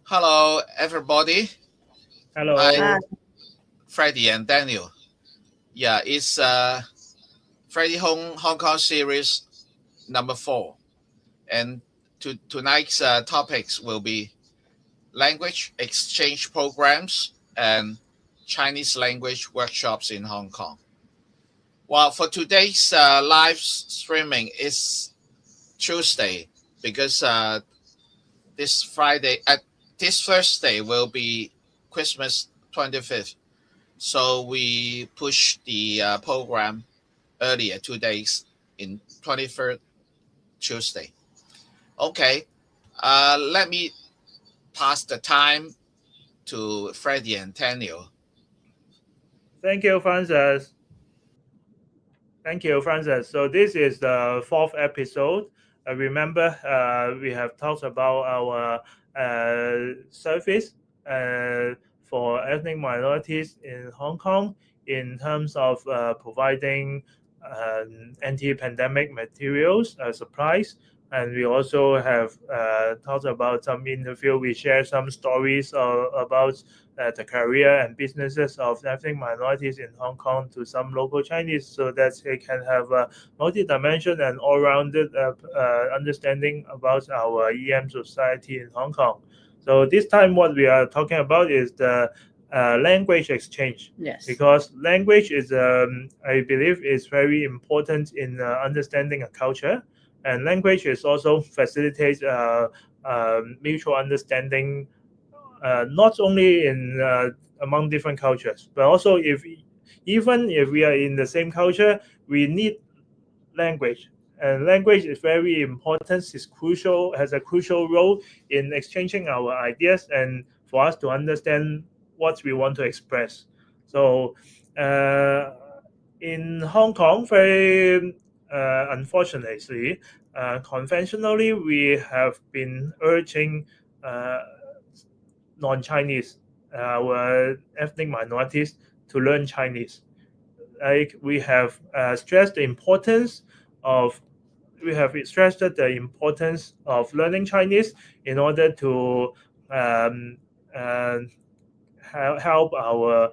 Hello, everybody. Hello. I'm Freddie and Daniel. Yeah, it's Freddie Hong Kong series number 4, and tonight's topics will be language exchange programs and Chinese language workshops in Hong Kong. Well, for today's live streaming is Tuesday because this Friday at this Thursday will be Christmas 25th. So we pushed the program earlier 2 days in 23rd Tuesday. Okay, let me pass the time to Freddie and Daniel. Thank you, Francis. So this is the 4th episode. Remember, we have talked about our service for ethnic minorities in Hong Kong in terms of providing anti-pandemic materials supplies. And we also have talked about some interview. We share some stories about the career and businesses of ethnic minorities in Hong Kong to some local Chinese, so that they can have a multi-dimensional and all-rounded understanding about our EM society in Hong Kong. So this time, what we are talking about is the language exchange. Yes. Because language is, I believe, is very important in understanding a culture. And language is also facilitates mutual understanding, not only in among different cultures, but also even if we are in the same culture, we need language. And language is very important. It's crucial, has a crucial role in exchanging our ideas and for us to understand what we want to express. So in Hong Kong, very unfortunately, conventionally, we have been urging non-Chinese, our ethnic minorities, to learn Chinese. Like we have stressed the importance of learning Chinese in order to help our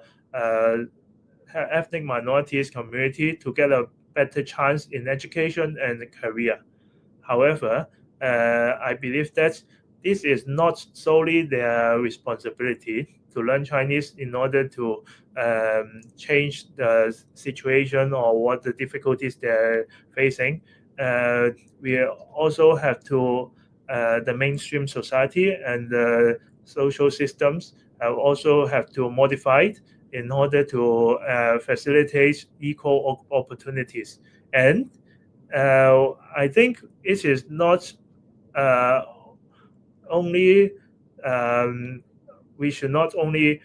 ethnic minorities community to get a better chance in education and career. However, I believe that this is not solely their responsibility to learn Chinese in order to change the situation or what the difficulties they're facing. We also have to, the mainstream society and the social systems also have to modify it in order to facilitate equal opportunities. And I think it is not only we should not only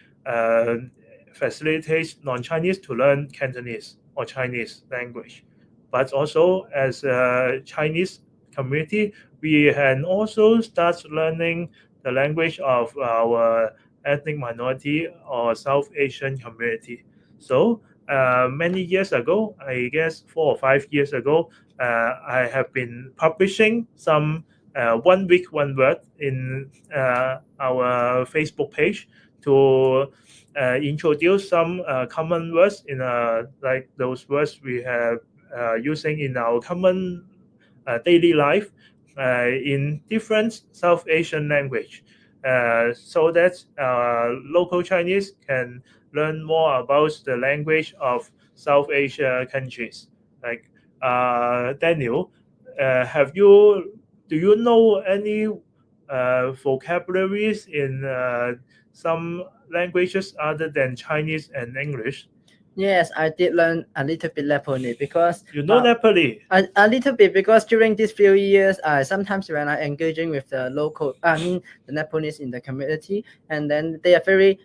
facilitate non-Chinese to learn Cantonese or Chinese language, but also as a Chinese community, we can also start learning the language of our ethnic minority or South Asian community. So many years ago, I guess 4 or 5 years ago, I have been publishing some 1 week 1 word in our Facebook page to introduce some common words in like those words we have using in our common daily life in different South Asian language, so that local Chinese can learn more about the language of South Asia countries. Like Daniel, do you know any vocabularies in some languages other than Chinese and English? Yes, I did learn a little bit Nepalese because You know Nepali? a little bit, because during these few years, sometimes when I engaging with the the Nepalese in the community, and then they are very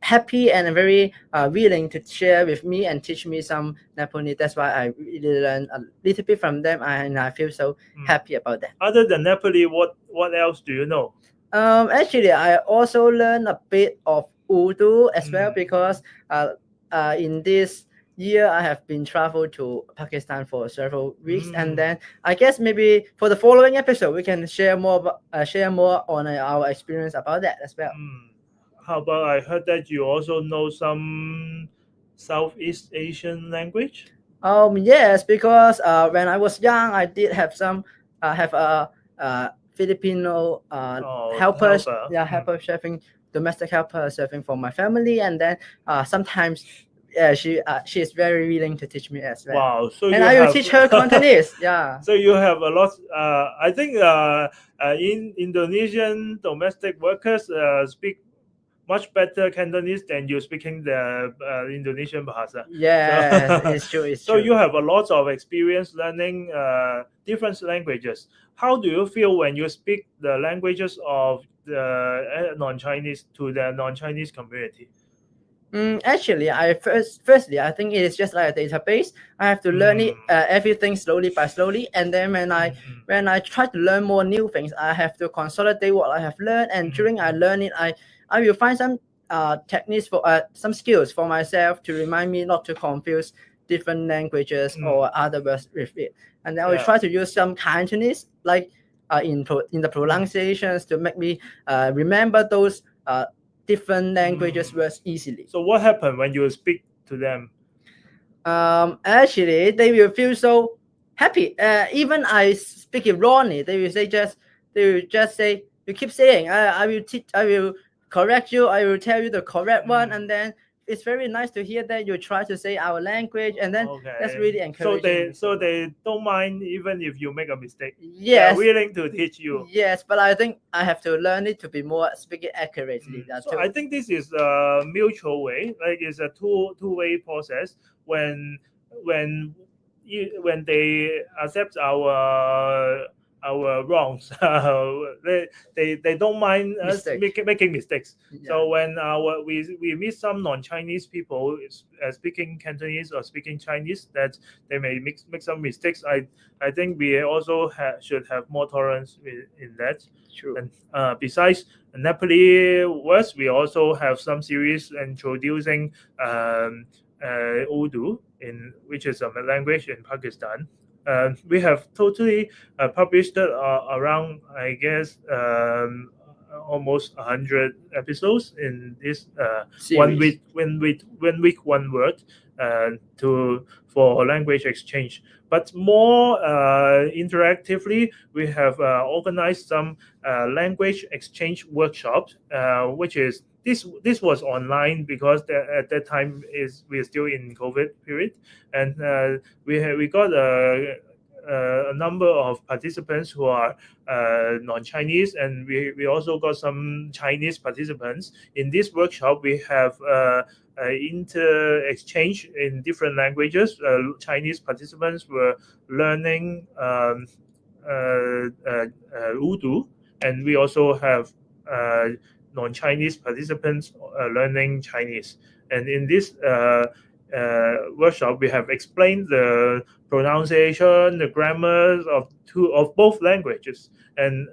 happy and very willing to share with me and teach me some Nepalese. That's why I really learned a little bit from them, and I feel so happy about that. Other than Nepali, what else do you know? Actually, I also learned a bit of Urdu as well, because in this year I have been traveled to Pakistan for several weeks, and Mm. then I guess maybe for the following episode we can share more on our experience about that as well. How about I heard that you also know some Southeast Asian language? Yes, because when I was young, I did have some have a Filipino helper, helper. helper serving, domestic helper serving for my family, and then sometimes she is very willing to teach me as well. Wow! So And you I will have teach her Cantonese. Yeah. So you have a lot. I think in Indonesian domestic workers speak much better Cantonese than you speaking the Indonesian bahasa. Yes, it's true. It's So true. you have a lot of experience learning different languages. How do you feel when you speak the languages of the non-Chinese to the non-Chinese community? Actually, firstly, I think it is just like a database. I have to learn it everything slowly by slowly, and then when I try to learn more new things, I have to consolidate what I have learned, and during I learn it, I will find some techniques for some skills for myself to remind me not to confuse different languages or other words with it, and then I will try to use some Cantonese like in the pronunciations to make me remember those different languages words easily. So what happened when you speak to them? Actually, they will feel so happy. Even I speak it wrongly, they will just say, you keep saying, I will teach, I will correct you, I will tell you the correct one, and then it's very nice to hear that you try to say our language, and then that's really encouraging. So they don't mind even if you make a mistake. Yes, they're willing to teach you. Yes, but I think I have to learn it to be more speaking accurately. So I think this is a mutual way, like it's a two-way process. When they accept our wrongs, they don't mind us making mistakes. Yeah. So when we meet some non-Chinese people speaking Cantonese or speaking Chinese, that they may make some mistakes. I think we also should have more tolerance in that. True. And besides Nepali words, we also have some series introducing Urdu, which is a language in Pakistan. We have totally published around, I guess, almost 100 episodes in this one week, one word for language exchange. But more interactively, we have organized some language exchange workshops, which is this was online because at that time we're still in COVID period, and we got a number of participants who are non-Chinese, and we also got some Chinese participants. In this workshop, we have inter exchange in different languages. Chinese participants were learning Urdu, and we also have non-Chinese participants learning Chinese. And in this workshop, we have explained the pronunciation, the grammars of both languages, and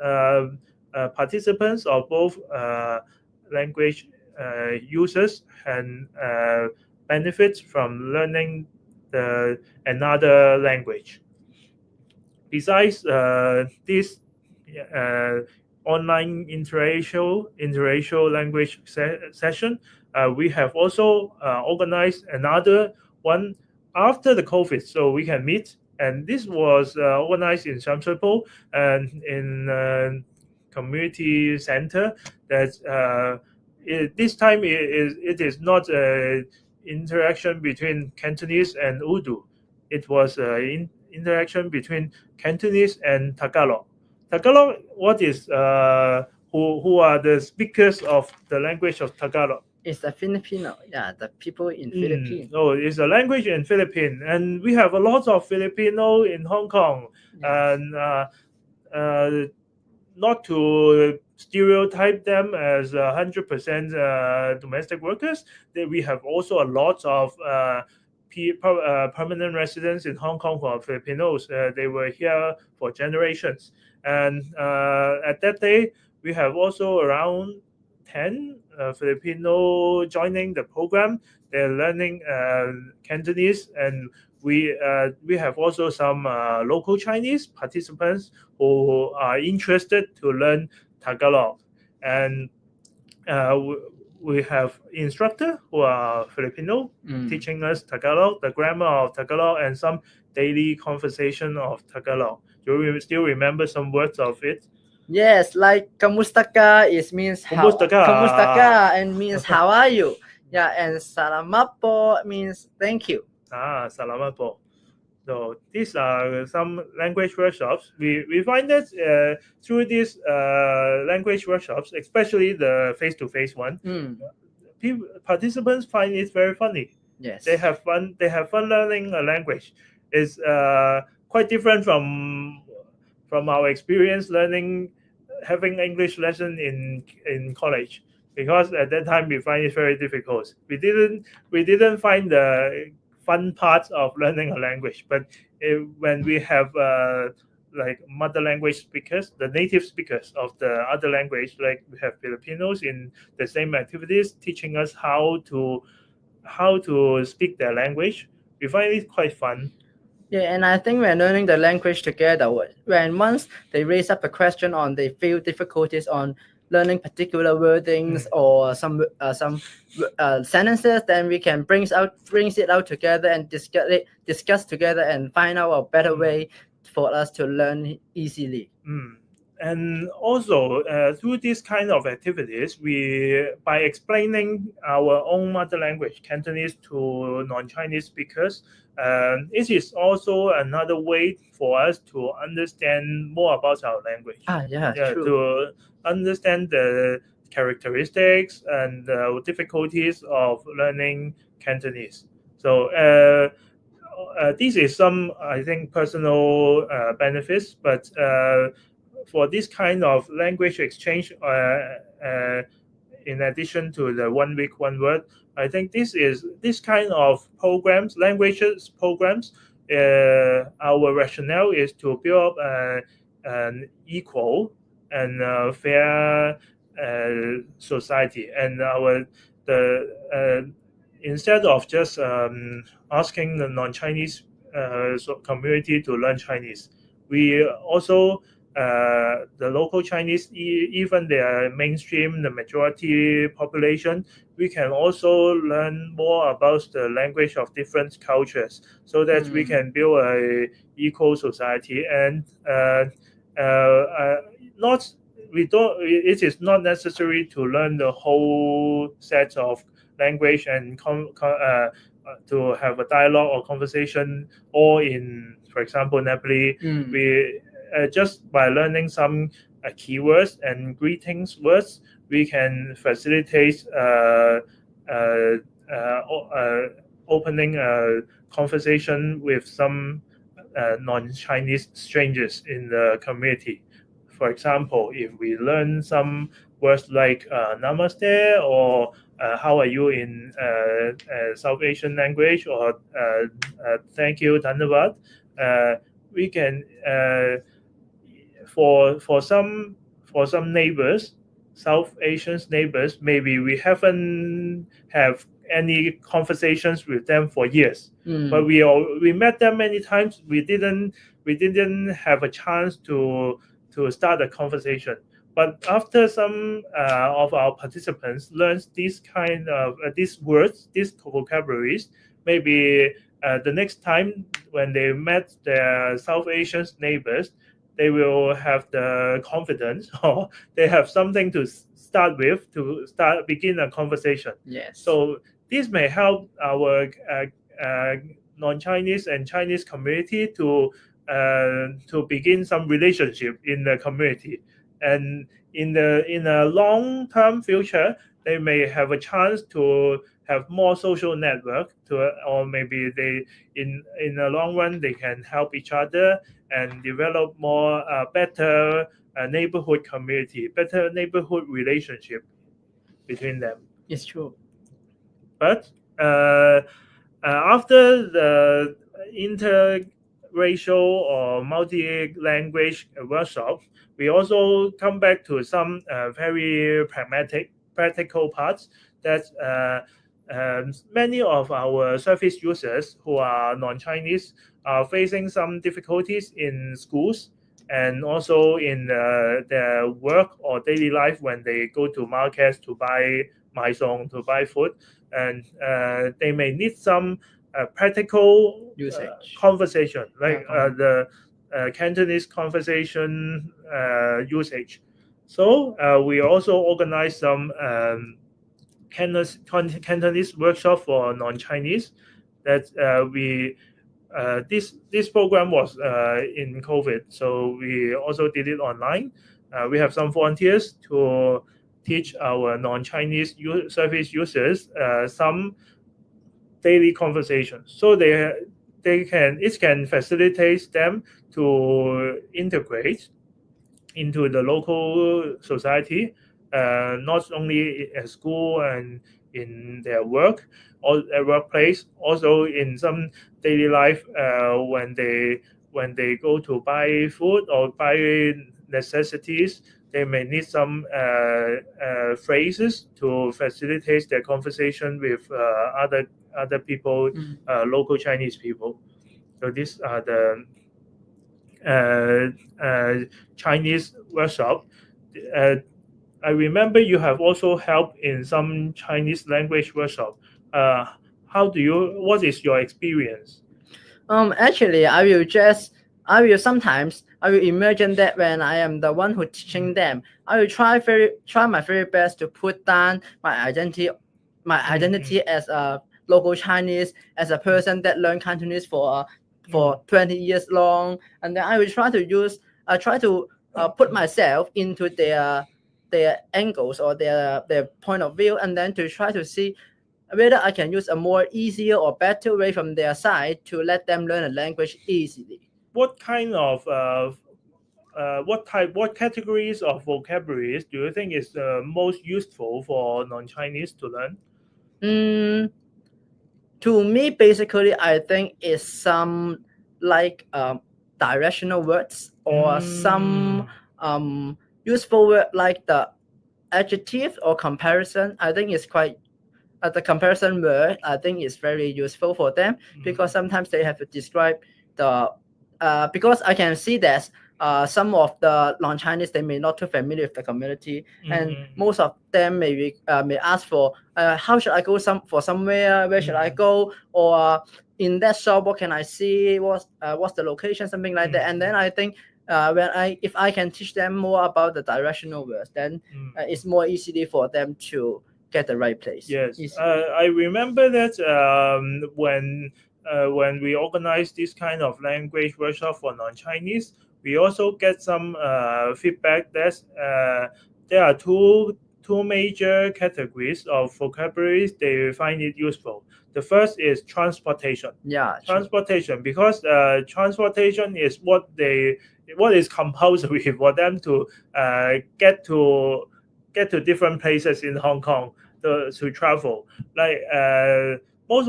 participants of both language users and benefits from learning another language. Besides this online interracial language session, we have also organized another one after the COVID, so we can meet. And this was organized in Shamshipo and in community center. That this time it is not an interaction between Cantonese and Urdu. It was an interaction between Cantonese and Tagalog. Tagalog, what is who are the speakers of the language of Tagalog? It's the Filipino, the people in Philippines. Oh, it's a language in Philippines, and we have a lot of Filipino in Hong Kong. Yes. And not to stereotype them as 100% domestic workers, we have also a lot of permanent residents in Hong Kong who are Filipinos. They were here for generations, and at that day we have also around 10 Filipino joining the program. They're learning Cantonese, and we have also some local Chinese participants who are interested to learn Tagalog, and we have instructor who are Filipino teaching us Tagalog, the grammar of Tagalog, and some daily conversation of Tagalog. Do you still remember some words of it? Yes, like kamusta ka is means Kamusta ka? kamusta ka and means how are you? Yeah, and salamat po means thank you. Salamat po. So these are some language workshops. We find that through these language workshops, especially the face-to-face one, participants find it very funny. Yes, They have fun. They have fun learning a language. It's quite different from our experience having English lesson in college, because at that time we find it very difficult. We didn't find the fun parts of learning a language, but when we have like mother language speakers, the native speakers of the other language, like we have Filipinos in the same activities teaching us how to speak their language, we find it quite fun. Yeah, and I think we're learning the language together. When once they raise up a question on they feel difficulties on learning particular wordings or some sentences, then we can brings it out together and discuss together and find out a better way for us to learn easily. And also through these kind of activities, by explaining our own mother language Cantonese to non-Chinese speakers, it is also another way for us to understand more about our language. True. To understand the characteristics and difficulties of learning Cantonese. So this is some, I think, personal benefits, but for this kind of language exchange, in addition to the 1 week 1 word, I think this kind of programs, languages programs, our rationale is to build up an equal and fair society, and instead of just asking the non-Chinese community to learn Chinese, we also the local Chinese, even the mainstream, the majority population, we can also learn more about the language of different cultures, so that we can build a equal society. And it is not necessary to learn the whole set of language and to have a dialogue or conversation, or in, for example, Nepali, we just by learning some keywords and greetings words, we can facilitate opening a conversation with some non-Chinese strangers in the community. For example, if we learn some words like namaste, or how are you in South Asian language, or thank you, dhanyavad, we can for some neighbors, South Asian neighbors, maybe we haven't have any conversations with them for years, but we met them many times. We didn't have a chance to start a conversation. But after some of our participants learns these kind of these words, these vocabularies, maybe the next time when they met their South Asian neighbors, they will have the confidence, or they have something to start with, to begin a conversation. Yes. So this may help our non-Chinese and Chinese community to begin some relationship in the community, and in a long-term future, they may have a chance to have more social network or maybe they in the long run they can help each other and develop more better neighborhood community, better neighborhood relationship between them. It's true. But after the interracial or multi-language workshop, we also come back to some very pragmatic practical parts that many of our service users who are non-Chinese are facing some difficulties in schools and also in their work or daily life when they go to markets to buy maisong, to buy food, and they may need some practical Usage. conversation, like Yeah, the Cantonese conversation usage. So we also organize some Cantonese workshop for non-Chinese. That we this program was in COVID, so we also did it online. We have some volunteers to teach our non-Chinese service users some daily conversations, so it can facilitate them to integrate into the local society, not only at school and in their work or at workplace, also in some daily life when they go to buy food or buy necessities. They may need some phrases to facilitate their conversation with other people, local Chinese people. So these are the Chinese workshop. I remember you have also helped in some Chinese language workshop. What is your experience? Actually, I will sometimes I will imagine that when I am the one who teaching them, I will try my very best to put down my identity as a local Chinese, as a person that learned Cantonese for 20 years long, and then I will try to put myself into their angles or their point of view, and then to try to see whether I can use a more easier or better way from their side to let them learn a language easily. What kind of what categories of vocabularies do you think is most useful for non-Chinese to learn? To me, basically, I think it's some like directional words or some useful word like the adjective or comparison. I think it's quite the comparison word. I think is very useful for them because sometimes they have to describe the because I can see that some of the non-Chinese, they may not too familiar with the community, and most of them may ask for how should I go somewhere, where should I go, or in that shop what can I see, what's the location, something like that. And then I think if I can teach them more about the directional words, then it's more easily for them to get the right place. Yes, I remember that when we organize this kind of language workshop for non-Chinese, we also get some feedback that there are two major categories of vocabularies they find it useful. The first is transportation. Yeah, transportation, because transportation is what is compulsory for them to get to different places in Hong Kong to travel. Like most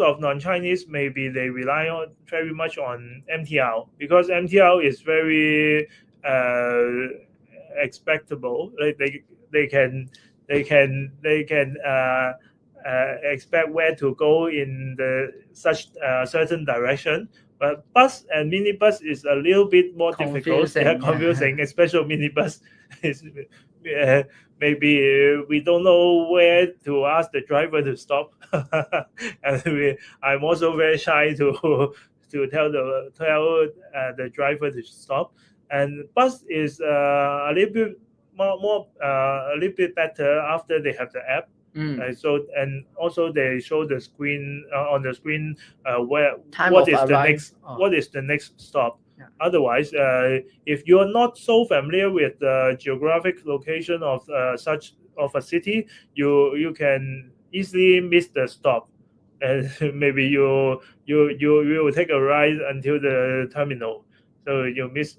of non-Chinese, maybe they rely very much on MTR, because MTR is very expectable. Like they can expect where to go in such certain direction. But bus and minibus is a little bit more difficult. They are confusing, especially minibus. Maybe we don't know where to ask the driver to stop, and I'm also very shy to tell the driver to stop. And bus is a little bit more a little bit better after they have the app. So, and also they show the screen on the screen what is the next stop. Yeah. Otherwise, if you are not so familiar with the geographic location of such of a city, you can easily miss the stop, and maybe you will take a ride until the terminal. So you miss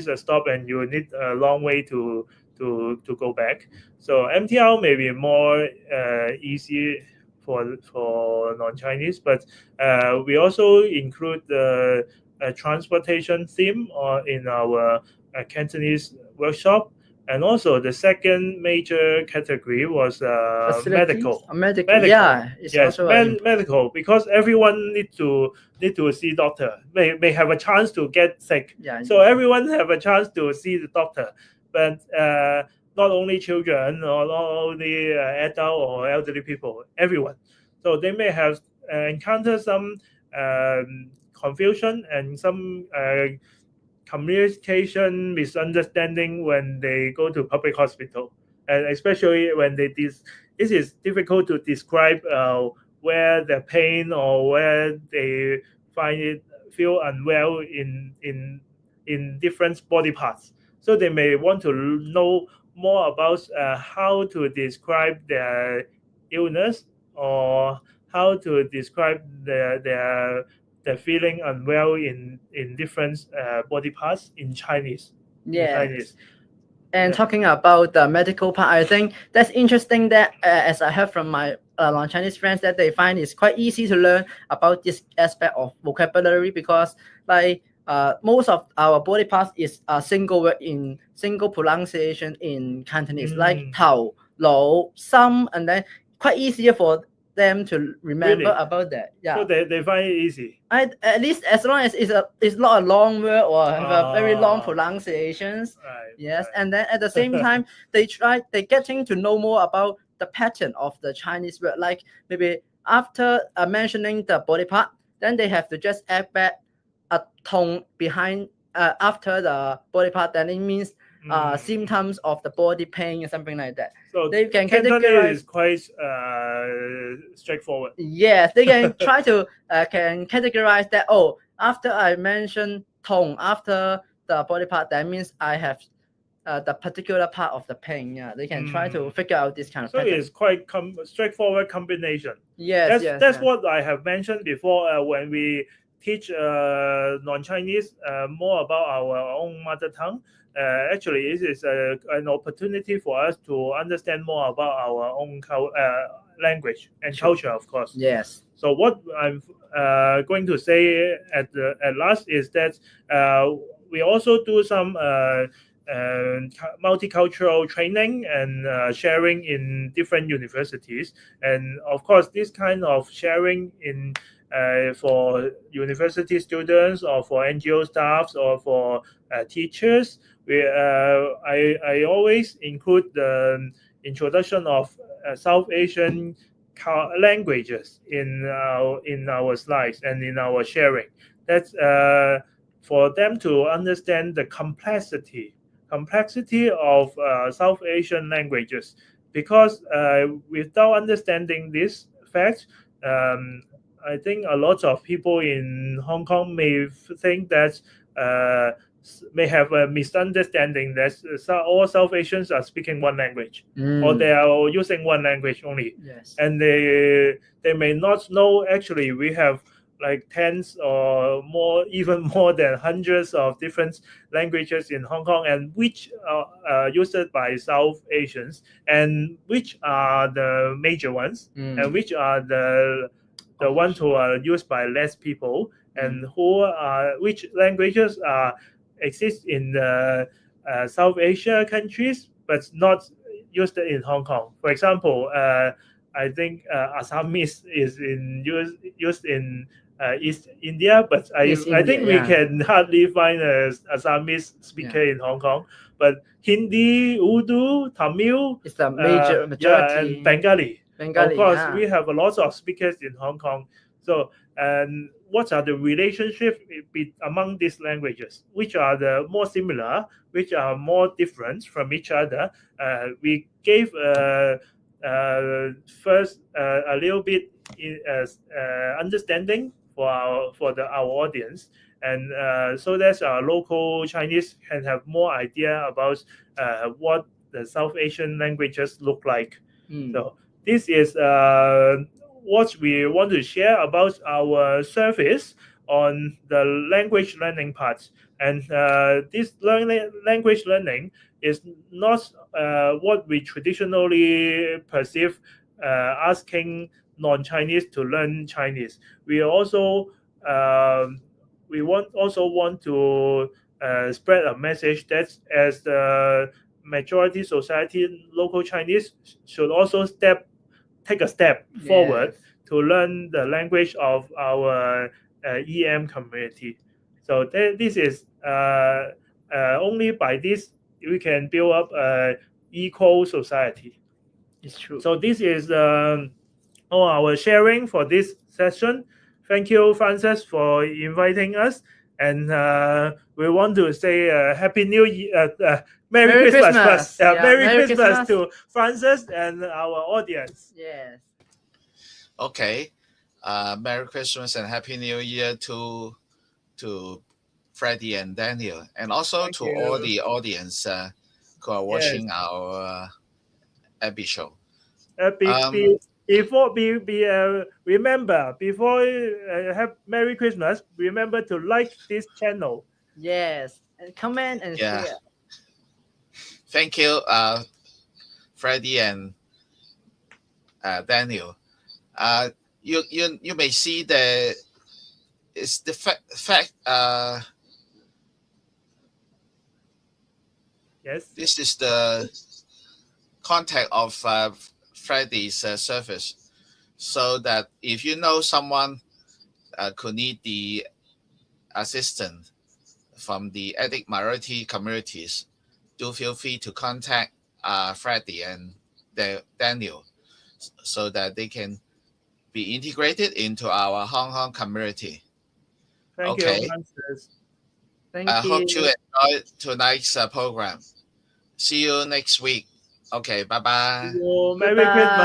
a stop, and you need a long way to go back. So MTR may be more easy for non-Chinese, but we also include the transportation theme in our Cantonese workshop. And also the second major category was Facilities? medical. Medical, yeah, it's Yes, also medical, because everyone need to see doctor. May have a chance to get sick. yeah. So everyone have a chance to see the doctor, but not only children or not only adult or elderly people, everyone. So they may have encounter some confusion and some communication misunderstanding when they go to public hospital, and especially when this is difficult to describe where the pain or where they feel unwell in different body parts. So they may want to know more about how to describe their illness, or how to describe their feeling unwell in different body parts in Chinese. Yes. And Yeah. talking about the medical part, I think that's interesting that as I heard from my non-Chinese friends, that they find it's quite easy to learn about this aspect of vocabulary, because like most of our body parts is a single word in single pronunciation in Cantonese, like Tao, Lo, Some, and then quite easier for them to remember Really? about that. Yeah. So they find it easy. At least as long as it's not a long word or have a very long pronunciations. Right, Yes, right. and then at the same time they getting to know more about the pattern of the Chinese word. Like maybe after mentioning the body part, then they have to just add back a tone behind after the body part. Then it means symptoms of the body pain or something like that. So they can Cantonese categorize. is quite straightforward. Yes, they can try to can categorize that. Oh, after I mention tone after the body part, that means I have the particular part of the pain. Yeah, they can try to figure out this kind of. So pattern. it's quite straightforward combination. Yes, that's what I have mentioned before when we teach non-Chinese more about our own mother tongue. Actually, this is an opportunity for us to understand more about our own language and culture, of course. Yes. So what I'm going to say at last is that we also do some multicultural training and sharing in different universities, and of course this kind of sharing in for university students or for NGO staffs or for teachers, I always include the introduction of South Asian languages in our slides and in our sharing. That's for them to understand the complexity of South Asian languages, because without understanding this fact, I think a lot of people in Hong Kong may think that may have a misunderstanding that all South Asians are speaking one language, or they are using one language only. Yes. And they may not know actually we have like tens or more, even more than hundreds of different languages in Hong Kong, and which are used by South Asians, and which are the major ones, and which are the ones who are used by less people, and which languages exist in the South Asia countries but not used in Hong Kong. For example, I think Assamese is used in East India, but I think we can hardly find a Assamese speaker in Hong Kong. But Hindi, Urdu, Tamil is the majority, and Bengali. Of course, we have a lot of speakers in Hong Kong. So, and what are the relationships among these languages? Which are the more similar? Which are more different from each other? We gave first a little bit understanding for our audience, and so that our local Chinese can have more idea about what the South Asian languages look like. So this is what we want to share about our service on the language learning part. And this language learning is not what we traditionally perceive asking non-Chinese to learn Chinese. We also want to spread a message that as the majority society, local Chinese, should also take a step forward Yes. to learn the language of our EM community. So this is only by this we can build up a equal society. It's true. So this is all our sharing for this session. Thank you, Francis, for inviting us. And we want to say Happy New Year, Merry Christmas first. Yeah, Merry Merry Christmas Christmas. to Francis and our audience. Yes. Okay. Merry Christmas and Happy New Year to Freddie and Daniel, and also Thank to you. all the audience who are watching our Abby show. Remember, before have Merry Christmas, remember to like this channel. Yes. And comment and Yeah. share. Thank you, Freddie and Daniel. You may see it's the fact. Yes. This is the contact of Freddie's service, so that if you know someone could need the assistance from the ethnic minority communities, do feel free to contact Freddie and Daniel, so that they can be integrated into our Hong Kong community. Thank Okay. you, Francis. Thank I you. hope you enjoyed tonight's program. See you next week. Okay, bye-bye. Merry Goodbye. Christmas.